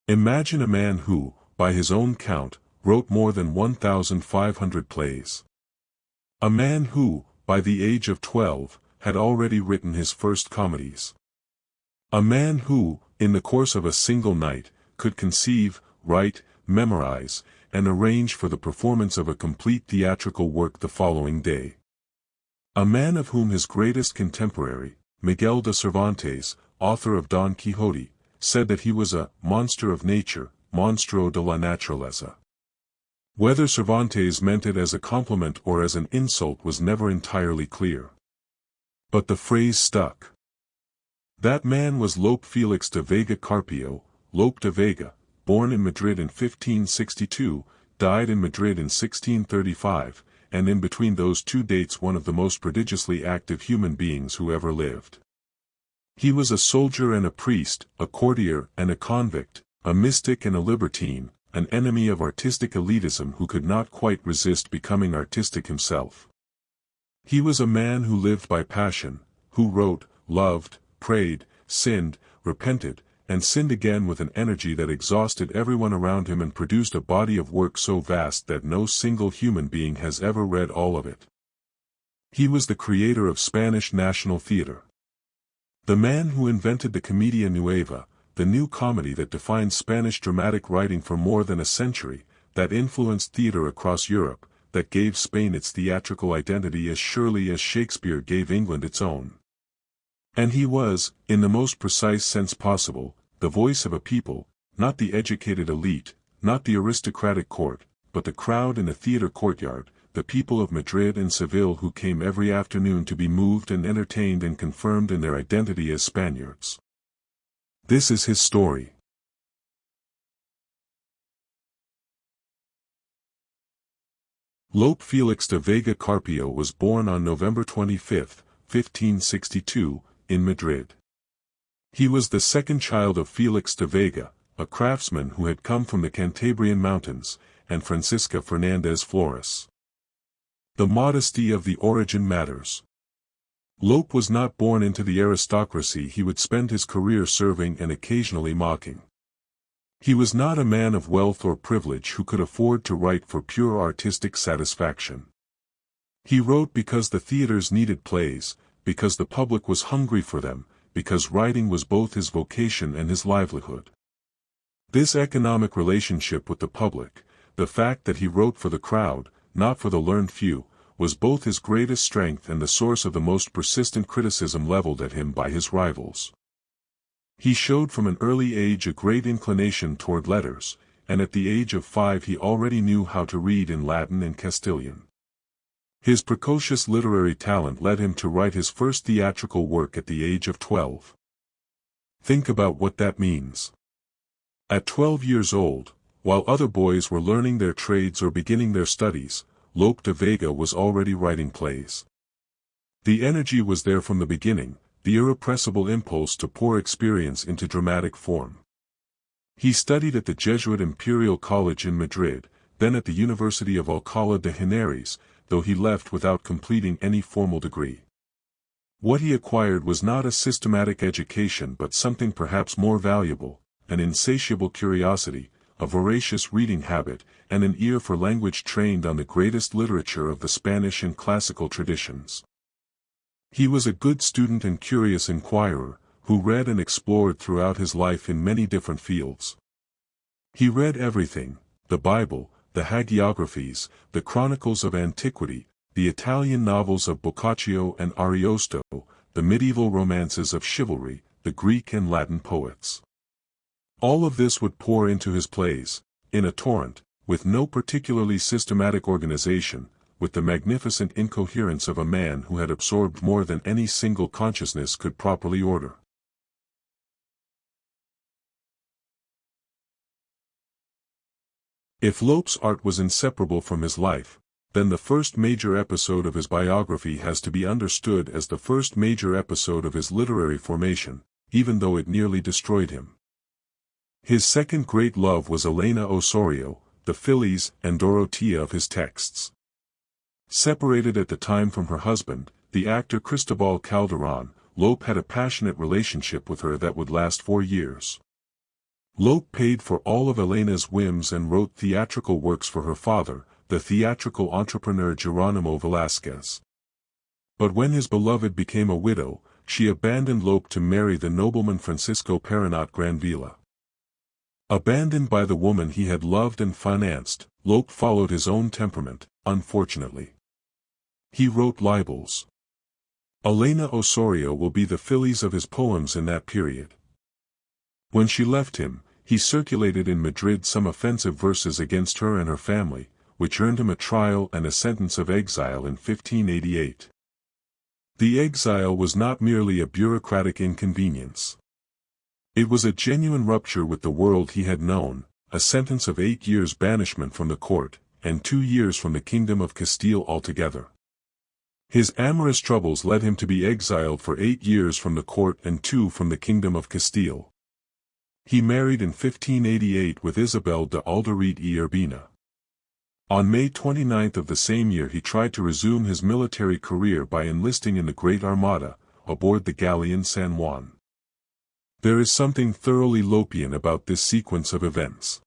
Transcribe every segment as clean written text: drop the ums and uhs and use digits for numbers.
Imagine a man who, by his own count, wrote more than 1,500 plays. A man who, by the age of 12, had already written his first comedies. A man who, in the course of a single night, could conceive, write, memorize, and arrange for the performance of a complete theatrical work the following day. A man of whom his greatest contemporary, Miguel de Cervantes, author of Don Quixote, said that he was a monster of nature, monstro de la naturaleza. Whether Cervantes meant it as a compliment or as an insult was never entirely clear. But the phrase stuck. That man was Lope Félix de Vega Carpio, Lope de Vega, born in Madrid in 1562, died in Madrid in 1635, and in between those two dates one of the most prodigiously active human beings who ever lived. He was a soldier and a priest, a courtier and a convict, a mystic and a libertine, an enemy of artistic elitism who could not quite resist becoming artistic himself. He was a man who lived by passion, who wrote, loved, prayed, sinned, repented, and sinned again with an energy that exhausted everyone around him and produced a body of work so vast that no single human being has ever read all of it. He was the creator of Spanish national theater. The man who invented the Comedia Nueva, the new comedy that defined Spanish dramatic writing for more than a century, that influenced theater across Europe, that gave Spain its theatrical identity as surely as Shakespeare gave England its own. And he was, in the most precise sense possible, the voice of a people, not the educated elite, not the aristocratic court, but the crowd in a theater courtyard, the people of Madrid and Seville who came every afternoon to be moved and entertained and confirmed in their identity as Spaniards. This is his story. Lope Félix de Vega Carpio was born on November 25, 1562, in Madrid. He was the second child of Félix de Vega, a craftsman who had come from the Cantabrian mountains, and Francisca Fernández Flores. The modesty of the origin matters. Lope was not born into the aristocracy he would spend his career serving and occasionally mocking. He was not a man of wealth or privilege who could afford to write for pure artistic satisfaction. He wrote because the theaters needed plays, because the public was hungry for them, because writing was both his vocation and his livelihood. This economic relationship with the public, the fact that he wrote for the crowd, not for the learned few, was both his greatest strength and the source of the most persistent criticism leveled at him by his rivals. He showed from an early age a great inclination toward letters, and at the age of 5 he already knew how to read in Latin and Castilian. His precocious literary talent led him to write his first theatrical work at the age of 12. Think about what that means. At 12 years old, while other boys were learning their trades or beginning their studies, Lope de Vega was already writing plays. The energy was there from the beginning, the irrepressible impulse to pour experience into dramatic form. He studied at the Jesuit Imperial College in Madrid, then at the University of Alcalá de Henares, though he left without completing any formal degree. What he acquired was not a systematic education but something perhaps more valuable, an insatiable curiosity, a voracious reading habit, and an ear for language trained on the greatest literature of the Spanish and classical traditions. He was a good student and curious inquirer, who read and explored throughout his life in many different fields. He read everything: the Bible, the hagiographies, the chronicles of antiquity, the Italian novels of Boccaccio and Ariosto, the medieval romances of chivalry, the Greek and Latin poets. All of this would pour into his plays, in a torrent, with no particularly systematic organization, with the magnificent incoherence of a man who had absorbed more than any single consciousness could properly order. If Lope's art was inseparable from his life, then the first major episode of his biography has to be understood as the first major episode of his literary formation, even though it nearly destroyed him. His second great love was Elena Osorio, the Félix and Dorotea of his texts. Separated at the time from her husband, the actor Cristobal Calderón, Lope had a passionate relationship with her that would last 4 years. Lope paid for all of Elena's whims and wrote theatrical works for her father, the theatrical entrepreneur Geronimo Velázquez. But when his beloved became a widow, she abandoned Lope to marry the nobleman Francisco Perenot Granvilla. Abandoned by the woman he had loved and financed, Lope followed his own temperament, unfortunately. He wrote libels. Elena Osorio will be the Félix of his poems in that period. When she left him, he circulated in Madrid some offensive verses against her and her family, which earned him a trial and a sentence of exile in 1588. The exile was not merely a bureaucratic inconvenience. It was a genuine rupture with the world he had known, a sentence of 8 years' banishment from the court, and 2 years from the kingdom of Castile altogether. His amorous troubles led him to be exiled for 8 years from the court and 2 from the kingdom of Castile. He married in 1588 with Isabel de Alderete y Urbina. On May 29 of the same year he tried to resume his military career by enlisting in the Great Armada, aboard the galleon San Juan. There is something thoroughly Lopian about this sequence of events.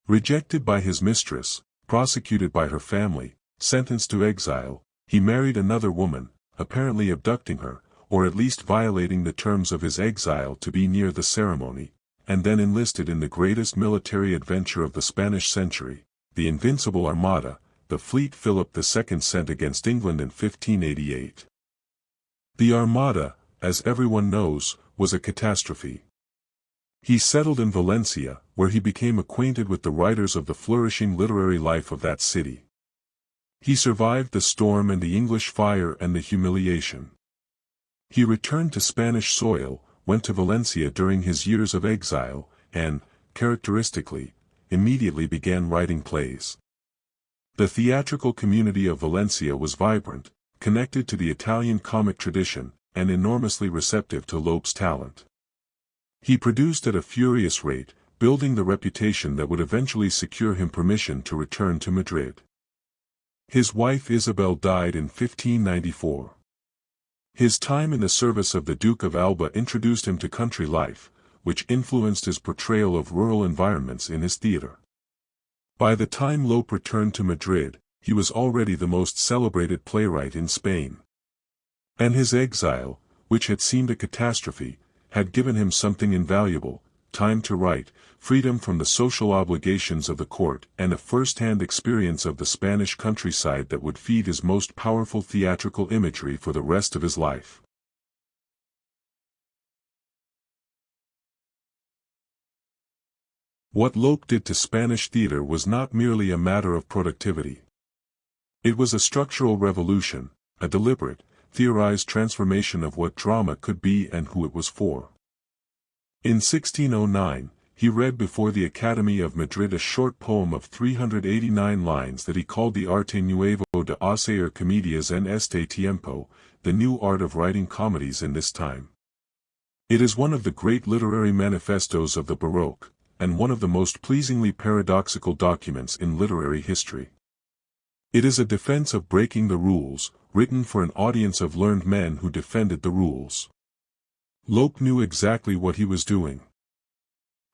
Rejected by his mistress, prosecuted by her family, sentenced to exile, he married another woman, apparently abducting her, or at least violating the terms of his exile to be near the ceremony, and then enlisted in the greatest military adventure of the Spanish century, the Invincible Armada, the fleet Philip II sent against England in 1588. The Armada, as everyone knows, was a catastrophe. He settled in Valencia, where he became acquainted with the writers of the flourishing literary life of that city. He survived the storm and the English fire and the humiliation. He returned to Spanish soil, went to Valencia during his years of exile, and, characteristically, immediately began writing plays. The theatrical community of Valencia was vibrant, connected to the Italian comic tradition, and enormously receptive to Lope's talent. He produced at a furious rate, building the reputation that would eventually secure him permission to return to Madrid. His wife Isabel died in 1594. His time in the service of the Duke of Alba introduced him to country life, which influenced his portrayal of rural environments in his theater. By the time Lope returned to Madrid, he was already the most celebrated playwright in Spain. And his exile, which had seemed a catastrophe, had given him something invaluable: time to write, freedom from the social obligations of the court, and a first-hand experience of the Spanish countryside that would feed his most powerful theatrical imagery for the rest of his life. What Lope did to Spanish theater was not merely a matter of productivity. It was a structural revolution, a deliberate, theorized transformation of what drama could be and who it was for. In 1609, he read before the Academy of Madrid a short poem of 389 lines that he called the Arte Nuevo de hacer comedias en este tiempo, the new art of writing comedies in this time. It is one of the great literary manifestos of the Baroque, and one of the most pleasingly paradoxical documents in literary history. It is a defense of breaking the rules, written for an audience of learned men who defended the rules. Lope knew exactly what he was doing.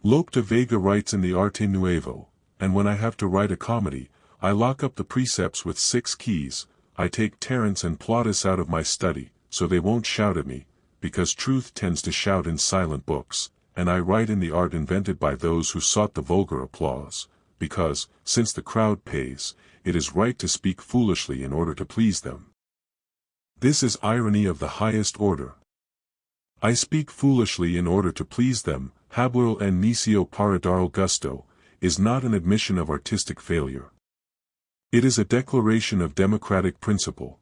Lope de Vega writes in the Arte Nuevo, and when I have to write a comedy, I lock up the precepts with 6 keys. I take Terence and Plautus out of my study, so they won't shout at me, because truth tends to shout in silent books, and I write in the art invented by those who sought the vulgar applause, because, since the crowd pays, it is right to speak foolishly in order to please them. This is irony of the highest order. I speak foolishly in order to please them. Hablar en necio para dar el gusto, is not an admission of artistic failure. It is a declaration of democratic principle.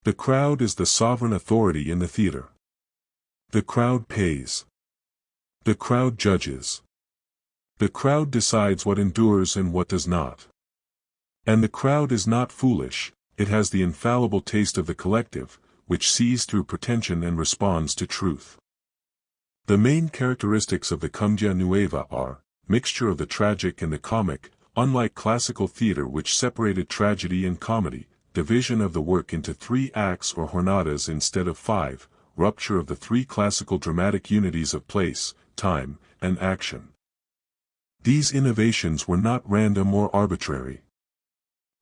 The crowd is the sovereign authority in the theater. The crowd pays. The crowd judges. The crowd decides what endures and what does not. And the crowd is not foolish, it has the infallible taste of the collective, which sees through pretension and responds to truth. The main characteristics of the Comedia Nueva are, mixture of the tragic and the comic, unlike classical theater which separated tragedy and comedy, division of the work into 3 acts or jornadas instead of 5, rupture of the 3 classical dramatic unities of place, time, and action. These innovations were not random or arbitrary.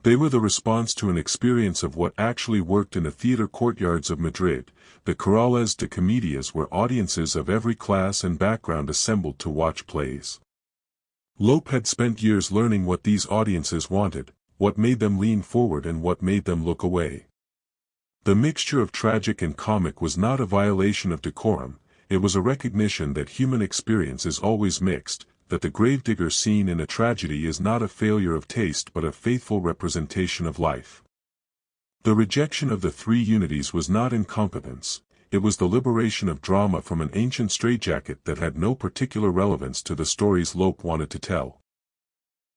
They were the response to an experience of what actually worked in the theater courtyards of Madrid, the corrales de comedias, where audiences of every class and background assembled to watch plays. Lope had spent years learning what these audiences wanted, what made them lean forward and what made them look away. The mixture of tragic and comic was not a violation of decorum, it was a recognition that human experience is always mixed, that the gravedigger scene in a tragedy is not a failure of taste but a faithful representation of life. The rejection of the three unities was not incompetence, it was the liberation of drama from an ancient straitjacket that had no particular relevance to the stories Lope wanted to tell.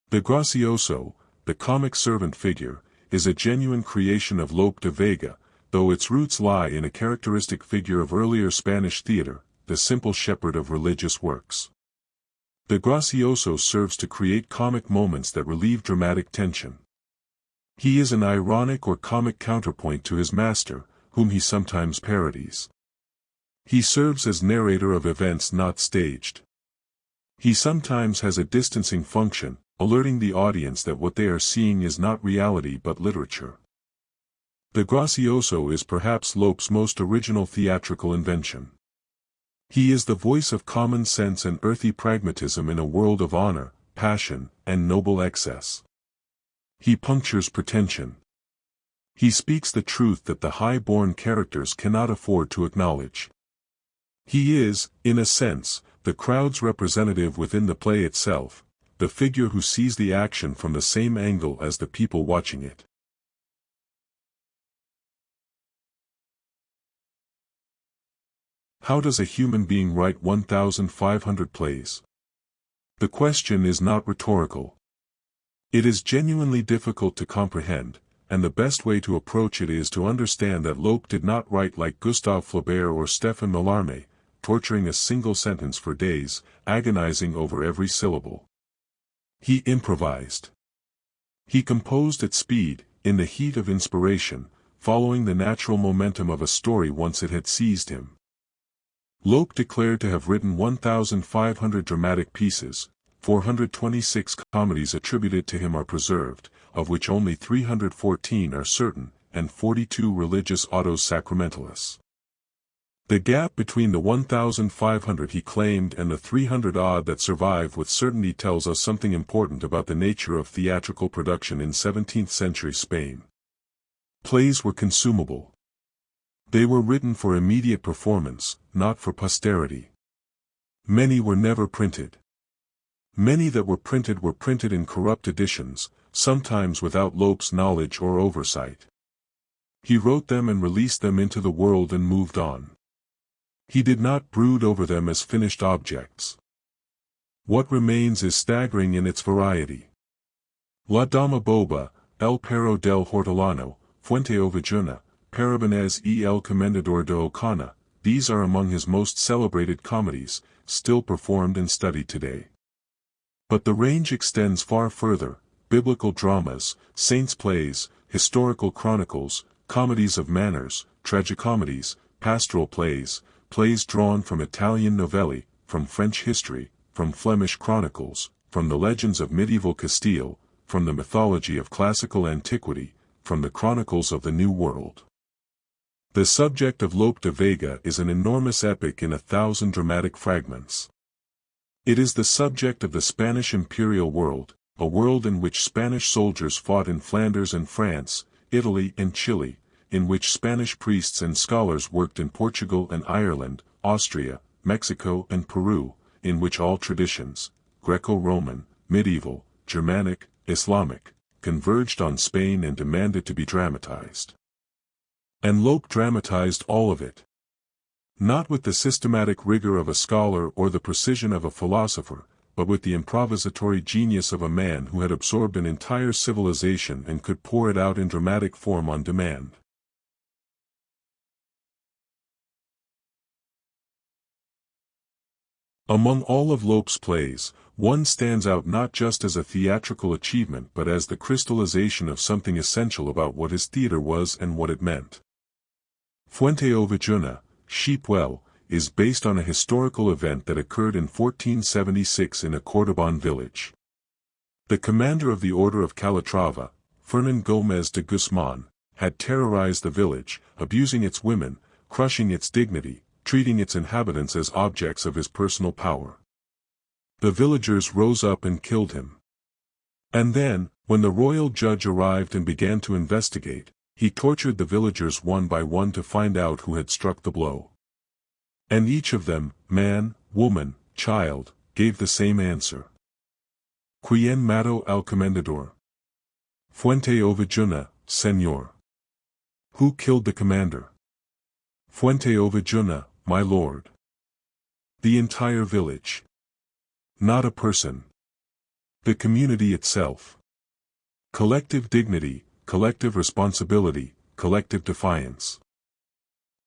The gracioso, the comic servant figure, is a genuine creation of Lope de Vega, though its roots lie in a characteristic figure of earlier Spanish theater, the simple shepherd of religious works. The gracioso serves to create comic moments that relieve dramatic tension. He is an ironic or comic counterpoint to his master, whom he sometimes parodies. He serves as narrator of events not staged. He sometimes has a distancing function, alerting the audience that what they are seeing is not reality but literature. The gracioso is perhaps Lope's most original theatrical invention. He is the voice of common sense and earthy pragmatism in a world of honor, passion, and noble excess. He punctures pretension. He speaks the truth that the high-born characters cannot afford to acknowledge. He is, in a sense, the crowd's representative within the play itself, the figure who sees the action from the same angle as the people watching it. How does a human being write 1,500 plays? The question is not rhetorical. It is genuinely difficult to comprehend, and the best way to approach it is to understand that Lope did not write like Gustave Flaubert or Stéphane Mallarmé, torturing a single sentence for days, agonizing over every syllable. He improvised. He composed at speed, in the heat of inspiration, following the natural momentum of a story once it had seized him. Lope declared to have written 1,500 dramatic pieces, 426 comedies attributed to him are preserved, of which only 314 are certain, and 42 religious autos sacramentales. The gap between the 1,500 he claimed and the 300-odd that survive with certainty tells us something important about the nature of theatrical production in 17th-century Spain. Plays were consumable. They were written for immediate performance, not for posterity. Many were never printed. Many that were printed in corrupt editions, sometimes without Lope's knowledge or oversight. He wrote them and released them into the world and moved on. He did not brood over them as finished objects. What remains is staggering in its variety. La Dama Boba, El Perro del Hortelano, Fuente Ovejuna, Parabanes y el Comendador de Ocana, these are among his most celebrated comedies, still performed and studied today. But the range extends far further: biblical dramas, saints' plays, historical chronicles, comedies of manners, tragicomedies, pastoral plays, plays drawn from Italian novelli, from French history, from Flemish chronicles, from the legends of medieval Castile, from the mythology of classical antiquity, from the chronicles of the New World. The subject of Lope de Vega is an enormous epic in 1,000 dramatic fragments. It is the subject of the Spanish imperial world, a world in which Spanish soldiers fought in Flanders and France, Italy and Chile, in which Spanish priests and scholars worked in Portugal and Ireland, Austria, Mexico and Peru, in which all traditions, Greco-Roman, medieval, Germanic, Islamic, converged on Spain and demanded to be dramatized. And Lope dramatized all of it. Not with the systematic rigor of a scholar or the precision of a philosopher, but with the improvisatory genius of a man who had absorbed an entire civilization and could pour it out in dramatic form on demand. Among all of Lope's plays, one stands out not just as a theatrical achievement but as the crystallization of something essential about what his theater was and what it meant. Fuente Ovejuna, Sheep Well, is based on a historical event that occurred in 1476 in a Cordoban village. The commander of the Order of Calatrava, Fernan Gómez de Guzmán, had terrorized the village, abusing its women, crushing its dignity, treating its inhabitants as objects of his personal power. The villagers rose up and killed him. And then, when the royal judge arrived and began to investigate, he tortured the villagers one by one to find out who had struck the blow. And each of them, man, woman, child, gave the same answer. Quien mató al comendador? Fuente Ovejuna, señor. Who killed the commander? Fuente Ovejuna, my lord. The entire village. Not a person. The community itself. Collective dignity, collective responsibility, collective defiance.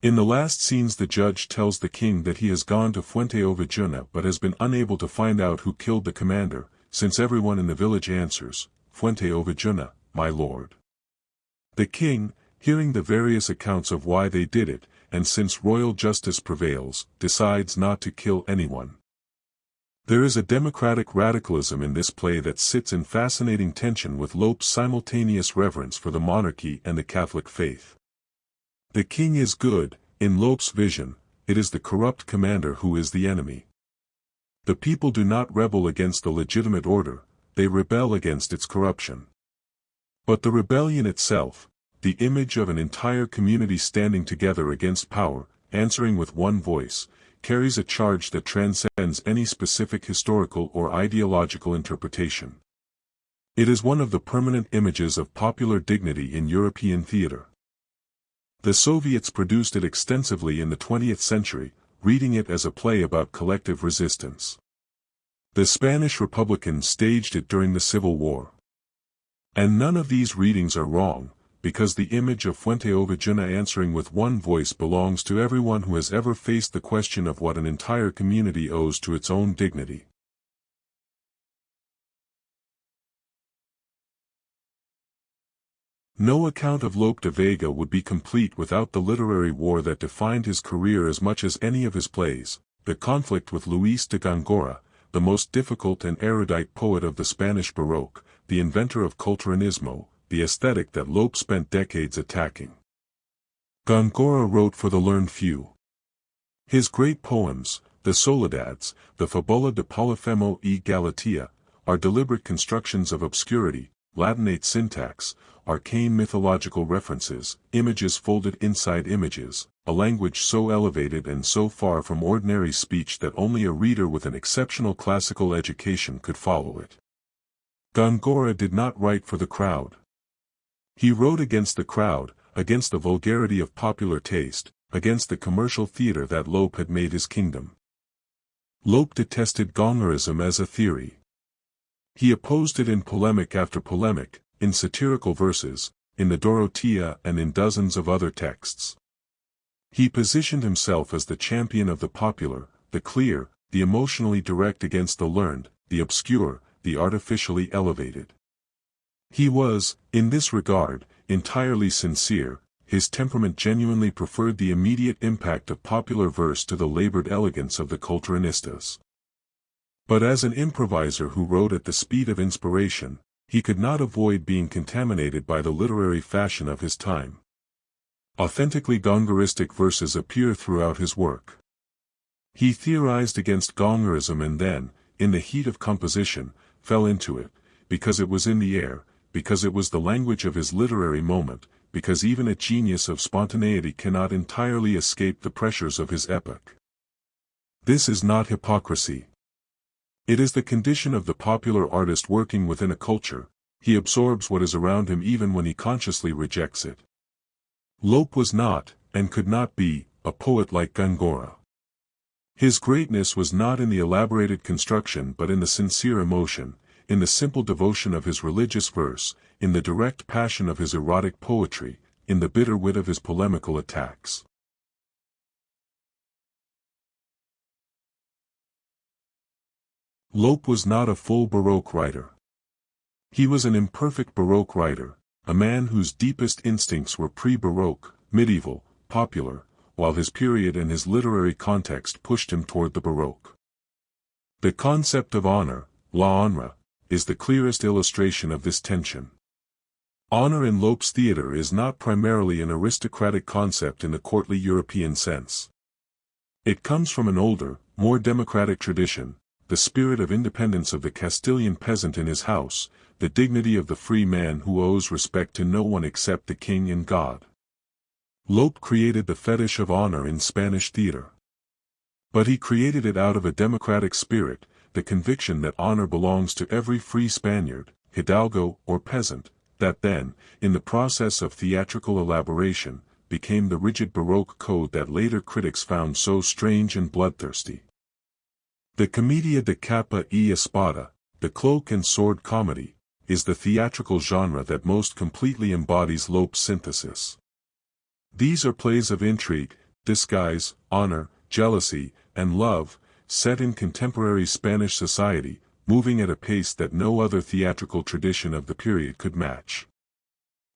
In the last scenes the judge tells the king that he has gone to Fuente Ovejuna but has been unable to find out who killed the commander, since everyone in the village answers, Fuente Ovejuna, my lord. The king, hearing the various accounts of why they did it, and since royal justice prevails, decides not to kill anyone. There is a democratic radicalism in this play that sits in fascinating tension with Lope's simultaneous reverence for the monarchy and the Catholic faith. The king is good, in Lope's vision, it is the corrupt commander who is the enemy. The people do not rebel against the legitimate order, they rebel against its corruption. But the rebellion itself, the image of an entire community standing together against power, answering with one voice, carries a charge that transcends any specific historical or ideological interpretation. It is one of the permanent images of popular dignity in European theater. The Soviets produced it extensively in the 20th century, reading it as a play about collective resistance. The Spanish Republicans staged it during the Civil War. And none of these readings are wrong, because the image of Fuente Ovejuna answering with one voice belongs to everyone who has ever faced the question of what an entire community owes to its own dignity. No account of Lope de Vega would be complete without the literary war that defined his career as much as any of his plays, the conflict with Luis de Góngora, the most difficult and erudite poet of the Spanish Baroque, the inventor of culturanismo, the aesthetic that Lope spent decades attacking. Góngora wrote for the learned few. His great poems, the Soledades, the Fábula de Polifemo y Galatea, are deliberate constructions of obscurity, Latinate syntax, arcane mythological references, images folded inside images, a language so elevated and so far from ordinary speech that only a reader with an exceptional classical education could follow it. Góngora did not write for the crowd. He wrote against the crowd, against the vulgarity of popular taste, against the commercial theater that Lope had made his kingdom. Lope detested Góngorism as a theory. He opposed it in polemic after polemic, in satirical verses, in the Dorotea and in dozens of other texts. He positioned himself as the champion of the popular, the clear, the emotionally direct against the learned, the obscure, the artificially elevated. He was, in this regard, entirely sincere, his temperament genuinely preferred the immediate impact of popular verse to the labored elegance of the culturanistas. But as an improviser who wrote at the speed of inspiration, he could not avoid being contaminated by the literary fashion of his time. Authentically Góngoristic verses appear throughout his work. He theorized against Góngorism and then, in the heat of composition, fell into it, because it was in the air, because it was the language of his literary moment, because even a genius of spontaneity cannot entirely escape the pressures of his epoch. This is not hypocrisy. It is the condition of the popular artist working within a culture. He absorbs what is around him even when he consciously rejects it. Lope was not, and could not be, a poet like Góngora. His greatness was not in the elaborated construction but in the sincere emotion, in the simple devotion of his religious verse, in the direct passion of his erotic poetry, in the bitter wit of his polemical attacks. Lope was not a full Baroque writer. He was an imperfect Baroque writer, a man whose deepest instincts were pre-Baroque, medieval, popular, while his period and his literary context pushed him toward the Baroque. The concept of honor, l'honneur, is the clearest illustration of this tension. Honor in Lope's theatre is not primarily an aristocratic concept in the courtly European sense. It comes from an older, more democratic tradition, the spirit of independence of the Castilian peasant in his house, the dignity of the free man who owes respect to no one except the king and God. Lope created the fetish of honor in Spanish theatre. But he created it out of a democratic spirit, the conviction that honor belongs to every free Spaniard, hidalgo or peasant, that then, in the process of theatrical elaboration, became the rigid Baroque code that later critics found so strange and bloodthirsty. The commedia de capa y espada, the cloak and sword comedy, is the theatrical genre that most completely embodies Lope's synthesis. These are plays of intrigue, disguise, honor, jealousy, and love, set in contemporary Spanish society, moving at a pace that no other theatrical tradition of the period could match.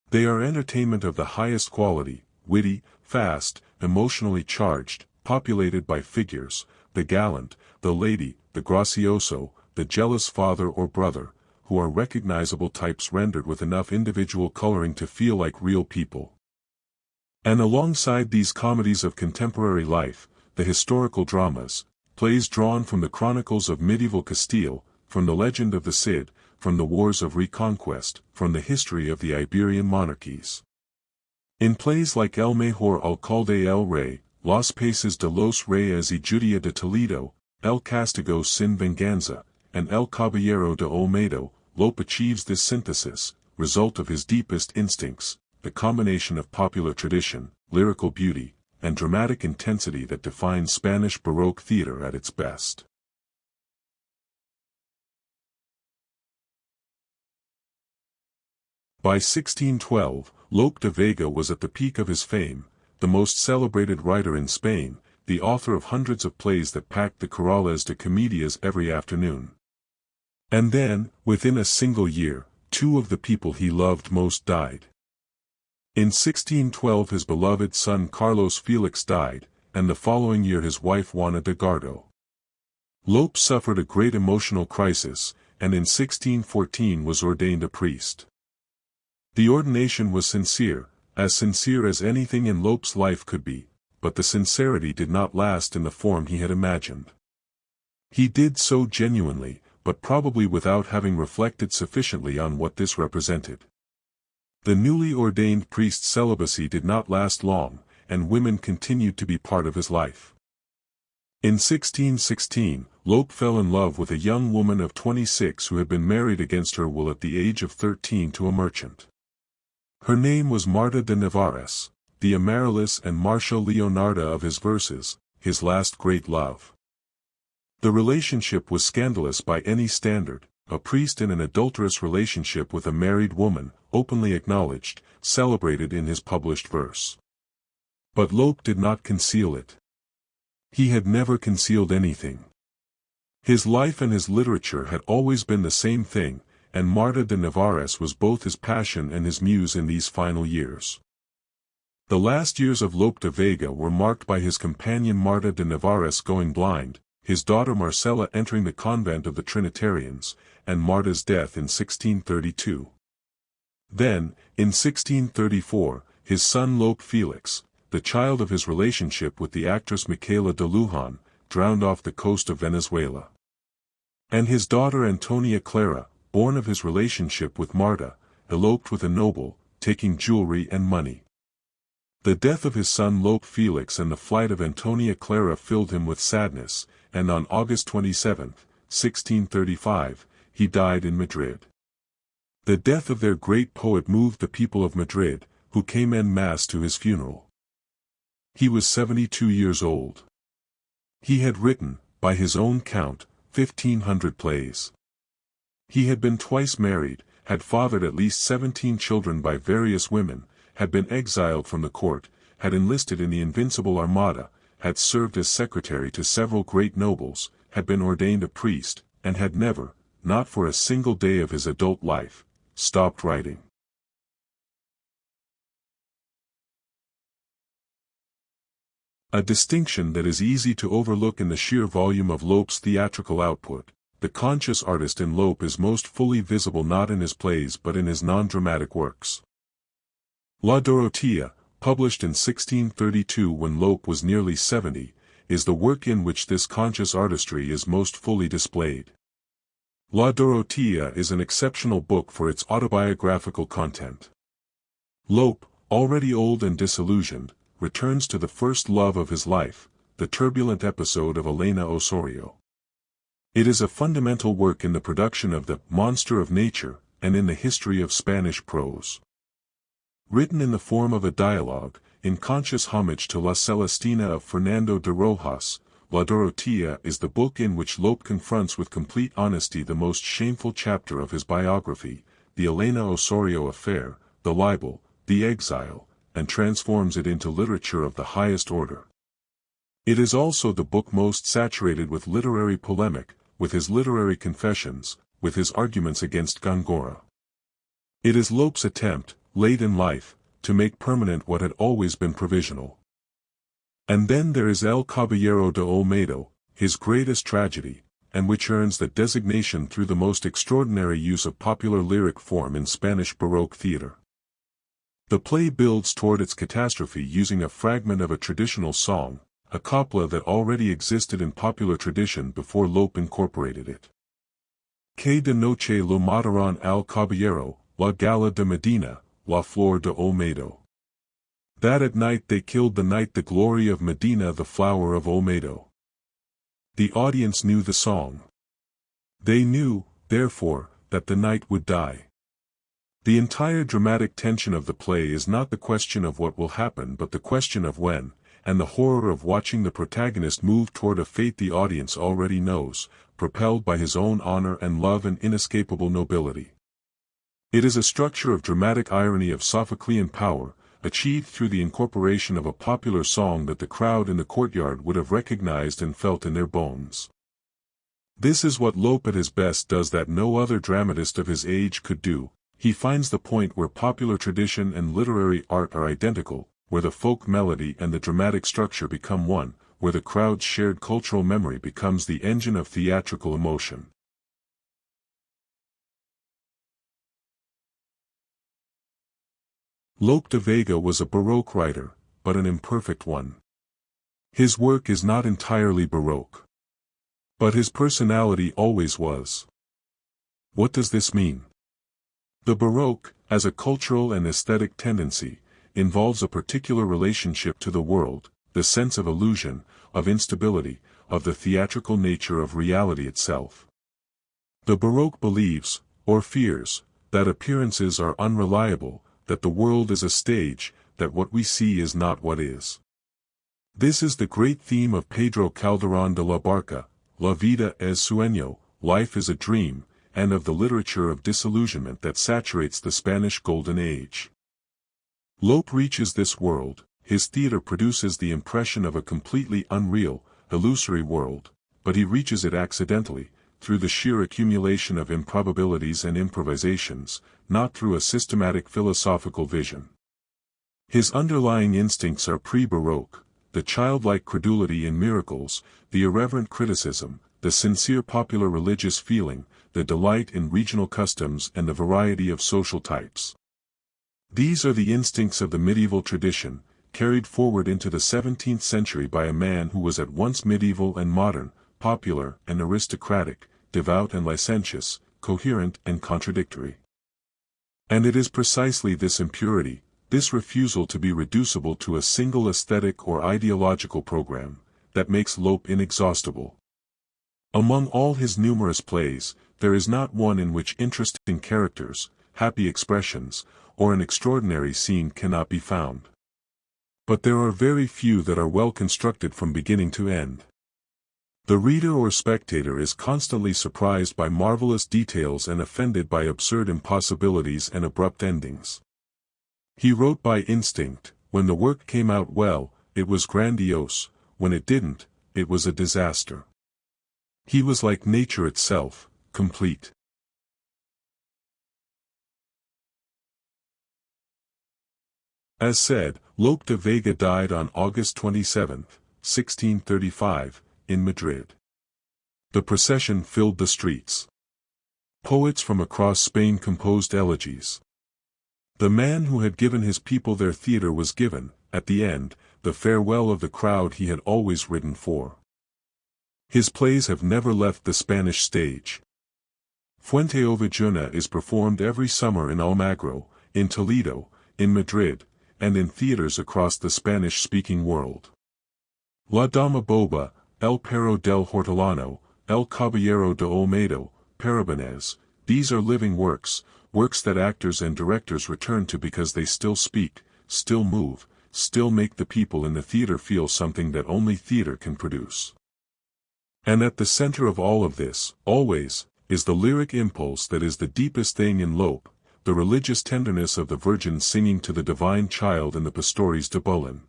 They are entertainment of the highest quality, witty, fast, emotionally charged, populated by figures, the gallant, the lady, the gracioso, the jealous father or brother, who are recognizable types rendered with enough individual coloring to feel like real people. And alongside these comedies of contemporary life, the historical dramas, plays drawn from the chronicles of medieval Castile, from the legend of the Cid, from the wars of reconquest, from the history of the Iberian monarchies. In plays like El Mejor Alcalde el Rey, Los Países de los Reyes y Judía de Toledo, El Castigo sin Venganza, and El Caballero de Olmedo, Lope achieves this synthesis, result of his deepest instincts, the combination of popular tradition, lyrical beauty, and dramatic intensity that defines Spanish Baroque theatre at its best. By 1612, Lope de Vega was at the peak of his fame, the most celebrated writer in Spain, the author of hundreds of plays that packed the Corrales de Comedias every afternoon. And then, within a single year, two of the people he loved most died. In 1612 his beloved son Carlos Félix died, and the following year his wife Juana de Gardo. Lope suffered a great emotional crisis, and in 1614 was ordained a priest. The ordination was sincere as anything in Lope's life could be, but the sincerity did not last in the form he had imagined. He did so genuinely, but probably without having reflected sufficiently on what this represented. The newly ordained priest's celibacy did not last long, and women continued to be part of his life. In 1616, Lope fell in love with a young woman of 26 who had been married against her will at the age of 13 to a merchant. Her name was Marta de Navarres, the Amaryllis and Marcia Leonarda of his verses, his last great love. The relationship was scandalous by any standard, a priest in an adulterous relationship with a married woman, openly acknowledged, celebrated in his published verse. But Lope did not conceal it. He had never concealed anything. His life and his literature had always been the same thing, and Marta de Navarres was both his passion and his muse in these final years. The last years of Lope de Vega were marked by his companion Marta de Navarres going blind, his daughter Marcela entering the convent of the Trinitarians, and Marta's death in 1632. Then, in 1634, his son Lope Félix, the child of his relationship with the actress Micaela de Luján, drowned off the coast of Venezuela. And his daughter Antonia Clara, born of his relationship with Marta, eloped with a noble, taking jewelry and money. The death of his son Lope Félix and the flight of Antonia Clara filled him with sadness, and on August 27, 1635, he died in Madrid. The death of their great poet moved the people of Madrid, who came en masse to his funeral. He was 72 years old. He had written, by his own count, 1,500 plays. He had been twice married, had fathered at least 17 children by various women, had been exiled from the court, had enlisted in the Invincible Armada, had served as secretary to several great nobles, had been ordained a priest, and had never, not for a single day of his adult life, stopped writing. A distinction that is easy to overlook in the sheer volume of Lope's theatrical output. The conscious artist in Lope is most fully visible not in his plays but in his non-dramatic works. La Dorothea, published in 1632 when Lope was nearly 70, is the work in which this conscious artistry is most fully displayed. La Dorothea is an exceptional book for its autobiographical content. Lope, already old and disillusioned, returns to the first love of his life, the turbulent episode of Elena Osorio. It is a fundamental work in the production of the monster of nature, and in the history of Spanish prose. Written in the form of a dialogue, in conscious homage to La Celestina of Fernando de Rojas, La Dorothea is the book in which Lope confronts with complete honesty the most shameful chapter of his biography, the Elena Osorio affair, the libel, the exile, and transforms it into literature of the highest order. It is also the book most saturated with literary polemic, with his literary confessions, with his arguments against Góngora. It is Lope's attempt, late in life, to make permanent what had always been provisional. And then there is El Caballero de Olmedo, his greatest tragedy, and which earns the designation through the most extraordinary use of popular lyric form in Spanish Baroque theater. The play builds toward its catastrophe using a fragment of a traditional song, a copla that already existed in popular tradition before Lope incorporated it. Que de noche lo mataron al caballero, la gala de Medina, la flor de Olmedo. That at night they killed the knight, the glory of Medina, the flower of Olmedo. The audience knew the song. They knew, therefore, that the knight would die. The entire dramatic tension of the play is not the question of what will happen but the question of when, and the horror of watching the protagonist move toward a fate the audience already knows, propelled by his own honor and love and inescapable nobility. It is a structure of dramatic irony of Sophoclean power, achieved through the incorporation of a popular song that the crowd in the courtyard would have recognized and felt in their bones. This is what Lope at his best does that no other dramatist of his age could do. He finds the point where popular tradition and literary art are identical, where the folk melody and the dramatic structure become one, where the crowd's shared cultural memory becomes the engine of theatrical emotion. Lope de Vega was a Baroque writer, but an imperfect one. His work is not entirely Baroque. But his personality always was. What does this mean? The Baroque, as a cultural and aesthetic tendency, involves a particular relationship to the world, the sense of illusion, of instability, of the theatrical nature of reality itself. The Baroque believes, or fears, that appearances are unreliable, that the world is a stage, that what we see is not what is. This is the great theme of Pedro Calderón de la Barca, La vida es sueño, life is a dream, and of the literature of disillusionment that saturates the Spanish Golden Age. Lope reaches this world, his theater produces the impression of a completely unreal, illusory world, but he reaches it accidentally, through the sheer accumulation of improbabilities and improvisations, not through a systematic philosophical vision. His underlying instincts are pre-Baroque, the childlike credulity in miracles, the irreverent criticism, the sincere popular religious feeling, the delight in regional customs and the variety of social types. These are the instincts of the medieval tradition, carried forward into the 17th century by a man who was at once medieval and modern, popular and aristocratic, devout and licentious, coherent and contradictory. And it is precisely this impurity, this refusal to be reducible to a single aesthetic or ideological program, that makes Lope inexhaustible. Among all his numerous plays, there is not one in which interesting characters, happy expressions, or an extraordinary scene cannot be found. But there are very few that are well constructed from beginning to end. The reader or spectator is constantly surprised by marvelous details and offended by absurd impossibilities and abrupt endings. He wrote by instinct. When the work came out well, it was grandiose; when it didn't, it was a disaster. He was like nature itself, complete. As said, Lope de Vega died on August 27, 1635, in Madrid. The procession filled the streets. Poets from across Spain composed elegies. The man who had given his people their theater was given, at the end, the farewell of the crowd he had always ridden for. His plays have never left the Spanish stage. Fuenteovejuna is performed every summer in Almagro, in Toledo, in Madrid, and in theaters across the Spanish-speaking world. La Dama Boba, El Perro del Hortelano, El Caballero de Olmedo, Parabanes, these are living works, works that actors and directors return to because they still speak, still move, still make the people in the theater feel something that only theater can produce. And at the center of all of this, always, is the lyric impulse that is the deepest thing in Lope, the religious tenderness of the Virgin singing to the Divine Child in the Pastores de Bullen.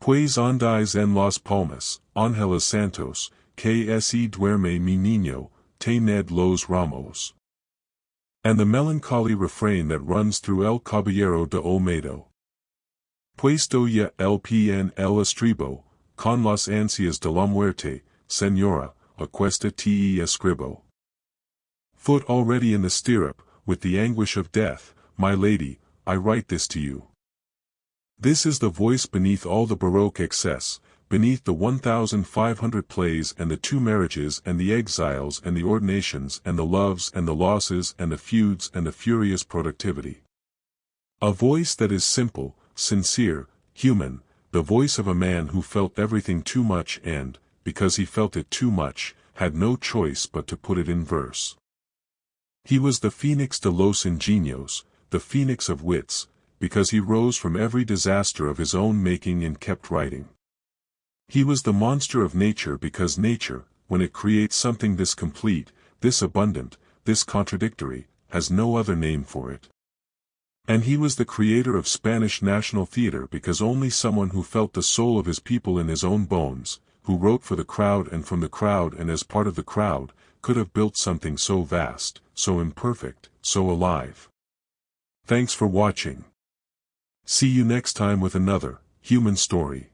Pues andáis en las palmas, ángeles santos, que se duerme mi niño, tened los ramos. And the melancholy refrain that runs through El Caballero de Olmedo. Puesto ya el pie en el estribo, con las ansias de la muerte, señora, aquesta te escribo. Foot already in the stirrup, with the anguish of death, my lady, I write this to you. This is the voice beneath all the Baroque excess, beneath the 1,500 plays and the 2 marriages and the exiles and the ordinations and the loves and the losses and the feuds and the furious productivity. A voice that is simple, sincere, human, the voice of a man who felt everything too much and, because he felt it too much, had no choice but to put it in verse. He was the Phoenix de los Ingenios, the Phoenix of wits, because he rose from every disaster of his own making and kept writing. He was the monster of nature because nature, when it creates something this complete, this abundant, this contradictory, has no other name for it. And he was the creator of Spanish national theater because only someone who felt the soul of his people in his own bones, who wrote for the crowd and from the crowd and as part of the crowd, could have built something so vast, so imperfect, so alive. Thanks for watching. See you next time with another human story.